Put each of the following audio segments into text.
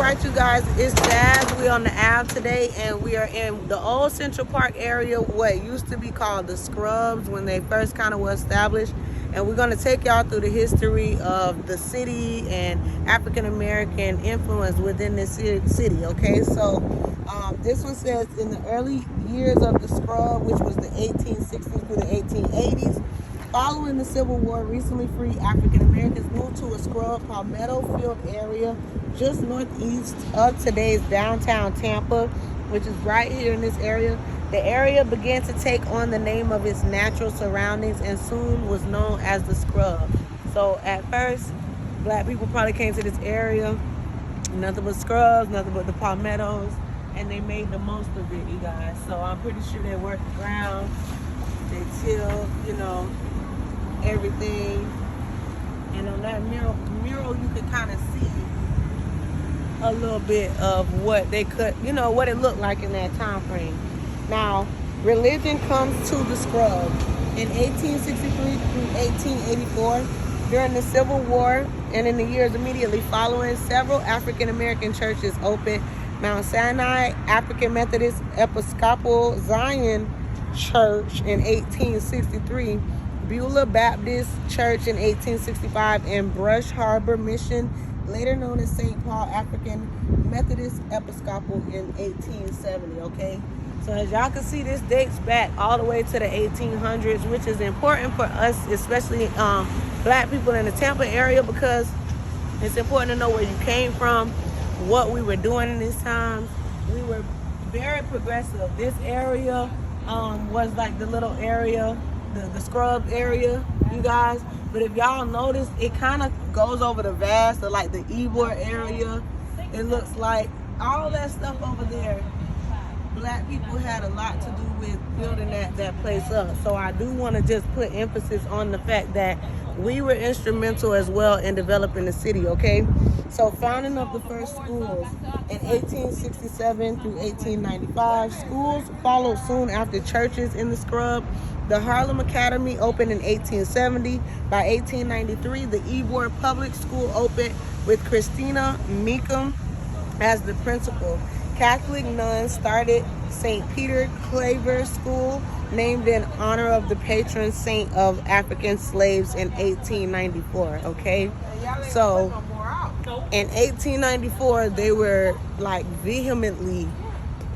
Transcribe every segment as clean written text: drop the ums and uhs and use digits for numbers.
right, you guys, it's Jazz. We're on the Ave today, and we are in the old Central Park area, what used to be called the Scrubs when they first kind of were established. And we're going to take y'all through the history of the city and African American influence within this city. Okay, so this one says in the early years of the Scrub, which was the 1860s through the 1880s. Following the Civil War, recently freed African Americans moved to a scrub palmetto field area just northeast of today's downtown Tampa, which is right here in this area. The area began to take on the name of its natural surroundings and soon was known as the Scrub. So at first, black people probably came to this area, nothing but scrubs, nothing but the palmettos, and they made the most of it, you guys. So I'm pretty sure they worked the ground, they tilled, everything. And on that mural you could kind of see a little bit of what they could, what it looked like in that time frame. Now, religion comes to the Scrub in 1863 through 1884 during the Civil War, and in the years immediately following, several African American churches opened. Mount Sinai African Methodist Episcopal Zion Church in 1863, Beulah Baptist Church in 1865, and Brush Harbor Mission, later known as St. Paul African Methodist Episcopal, in 1870, okay? So as y'all can see, this dates back all the way to the 1800s, which is important for us, especially black people in the Tampa area, because it's important to know where you came from, what we were doing in this time. We were very progressive. This area was like the little area, the scrub area, you guys. But if y'all notice, it kind of goes over the vast, like the Ybor area. It looks like all that stuff over there, black people had a lot to do with building that place up. So I do want to just put emphasis on the fact that we were instrumental as well in developing the city, okay? So founding of the first schools in 1867 through 1895. Schools followed soon after churches in the Scrub. The Harlem Academy opened in 1870. By 1893, the Ybor Public School opened with Christina Meekum as the principal. Catholic nuns started St. Peter Claver School, named in honor of the patron saint of African slaves, in 1894, okay? So in 1894, they were like vehemently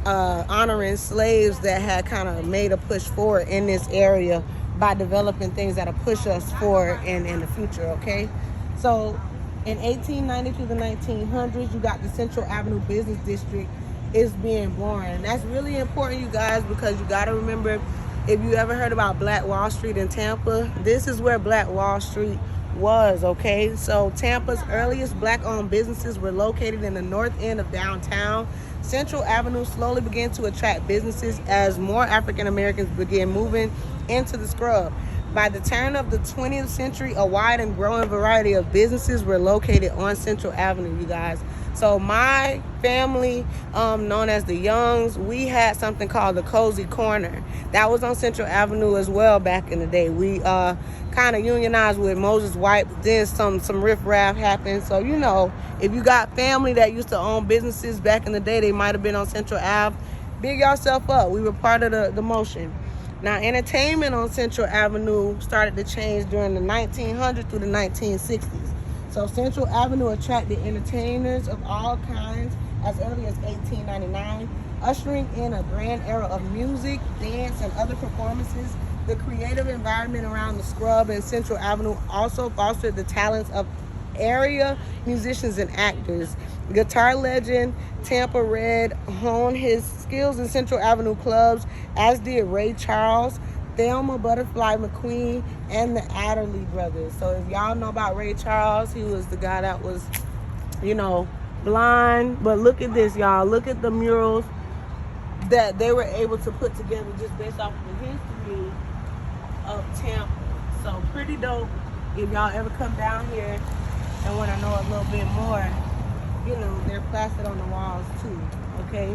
honoring slaves that had kind of made a push forward in this area by developing things that'll push us forward in the future, okay? So in 1890 to the 1900s, you got the Central Avenue Business District is being born. That's really important, you guys, because you got to remember, if you ever heard about Black Wall Street in Tampa, this is where Black Wall Street was, okay? So Tampa's earliest black-owned businesses were located in the north end of downtown. Central Avenue slowly began to attract businesses as more African Americans began moving into the Scrub. By the turn of the 20th century, a wide and growing variety of businesses were located on Central Avenue, you guys. So my family, known as the Youngs, we had something called the Cozy Corner. That was on Central Avenue as well back in the day. We kind of unionized with Moses White, but then some riffraff happened. So, if you got family that used to own businesses back in the day, they might have been on Central Ave. Big yourself up. We were part of the motion. Now, entertainment on Central Avenue started to change during the 1900s through the 1960s. So Central Avenue attracted entertainers of all kinds as early as 1899, ushering in a grand era of music, dance, and other performances. The creative environment around the Scrub and Central Avenue also fostered the talents of area musicians and actors. Guitar legend Tampa Red honed his skills in Central Avenue clubs, as did Ray Charles, Thelma Butterfly McQueen, and the Adderley brothers. So if y'all know about Ray Charles, he was the guy that was, blind. But look at this, y'all. Look at the murals that they were able to put together just based off of the history of Tampa. So pretty dope. If y'all ever come down here and want to know a little bit more, they're plastered on the walls too, okay?